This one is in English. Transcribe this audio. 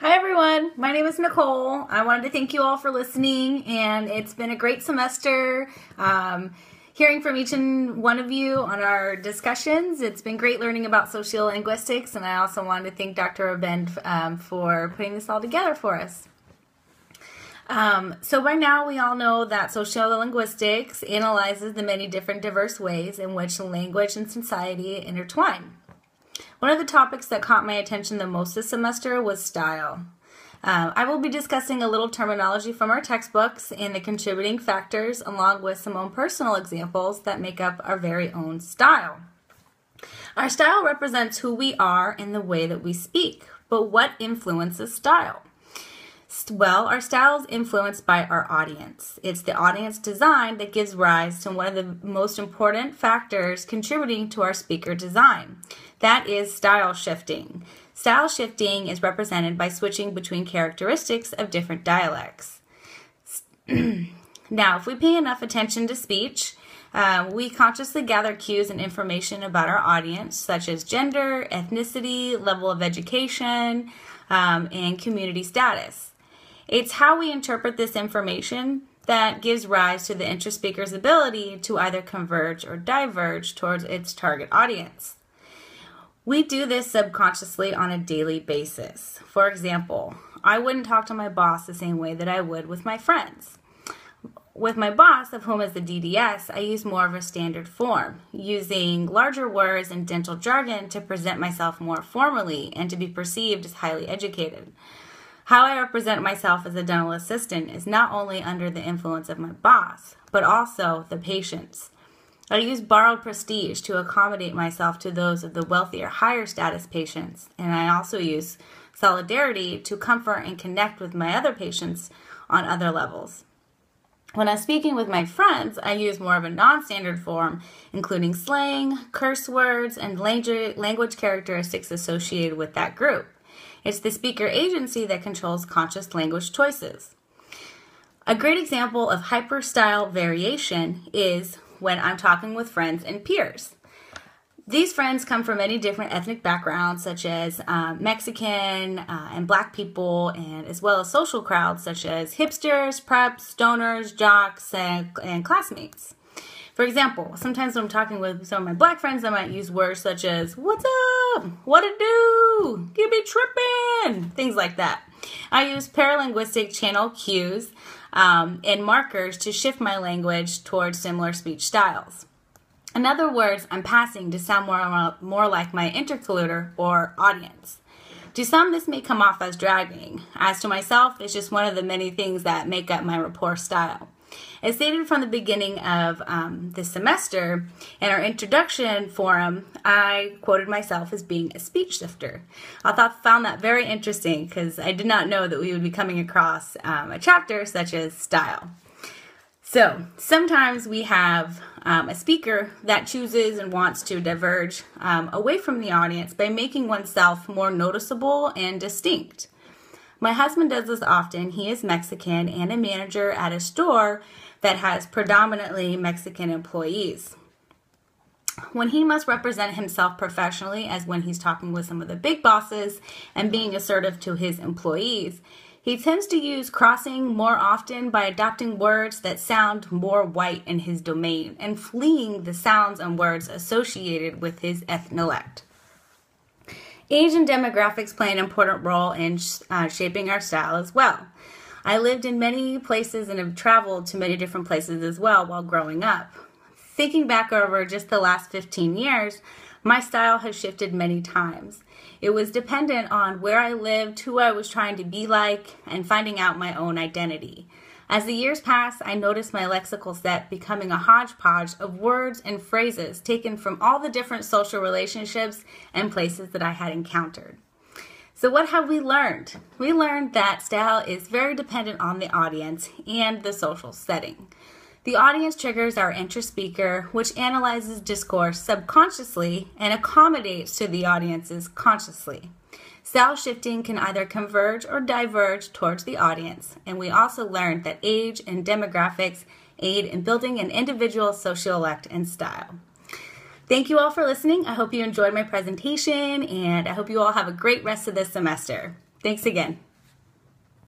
Hi everyone, my name is Nicole. I wanted to thank you all for listening, and it's been a great semester hearing from each and one of you on our discussions. It's been great learning about sociolinguistics, and I also wanted to thank Dr. Abend for putting this all together for us. So by now we all know that sociolinguistics analyzes the many different diverse ways in which language and society intertwine. One of the topics that caught my attention the most this semester was style. I will be discussing a little terminology from our textbooks and the contributing factors, along with some own personal examples that make up our very own style. Our style represents who we are and the way that we speak, but what influences style? Well, our style is influenced by our audience. It's the audience design that gives rise to one of the most important factors contributing to our speaker design. That is style shifting. Style shifting is represented by switching between characteristics of different dialects. Now, if we pay enough attention to speech, we consciously gather cues and information about our audience, such as gender, ethnicity, level of education, and community status. It's how we interpret this information that gives rise to the interspeaker's ability to either converge or diverge towards its target audience. We do this subconsciously on a daily basis. For example, I wouldn't talk to my boss the same way that I would with my friends. With my boss, of whom is the DDS, I use more of a standard form, using larger words and dental jargon to present myself more formally and to be perceived as highly educated. How I represent myself as a dental assistant is not only under the influence of my boss, but also the patients. I use borrowed prestige to accommodate myself to those of the wealthier, higher status patients, and I also use solidarity to comfort and connect with my other patients on other levels. When I'm speaking with my friends, I use more of a non-standard form, including slang, curse words, and language characteristics associated with that group. It's the speaker agency that controls conscious language choices. A great example of hyper-style variation is when I'm talking with friends and peers. These friends come from many different ethnic backgrounds, such as Mexican and Black people, and as well as social crowds such as hipsters, preps, stoners, jocks, and classmates. For example, sometimes when I'm talking with some of my Black friends, I might use words such as, "What's up? What it do? You be tripping?" Things like that. I use paralinguistic channel cues and markers to shift my language towards similar speech styles. In other words, I'm passing to sound more like my interlocutor or audience. To some, this may come off as dragging. As to myself, it's just one of the many things that make up my rapport style. As stated from the beginning of this semester, in our introduction forum, I quoted myself as being a speech shifter. I found that very interesting because I did not know that we would be coming across a chapter such as style. So sometimes we have a speaker that chooses and wants to diverge away from the audience by making oneself more noticeable and distinct. My husband does this often. He is Mexican and a manager at a store that has predominantly Mexican employees. When he must represent himself professionally, as when he's talking with some of the big bosses and being assertive to his employees, he tends to use crossing more often by adopting words that sound more white in his domain and fleeing the sounds and words associated with his ethnolect. Age and demographics play an important role in shaping our style as well. I lived in many places and have traveled to many different places as well while growing up. Thinking back over just the last 15 years, my style has shifted many times. It was dependent on where I lived, who I was trying to be like, and finding out my own identity. As the years passed, I noticed my lexical set becoming a hodgepodge of words and phrases taken from all the different social relationships and places that I had encountered. So what have we learned? We learned that style is very dependent on the audience and the social setting. The audience triggers our interspeaker, which analyzes discourse subconsciously and accommodates to the audiences consciously. Style shifting can either converge or diverge towards the audience, and we also learned that age and demographics aid in building an individual sociolect and style. Thank you all for listening. I hope you enjoyed my presentation, and I hope you all have a great rest of this semester. Thanks again.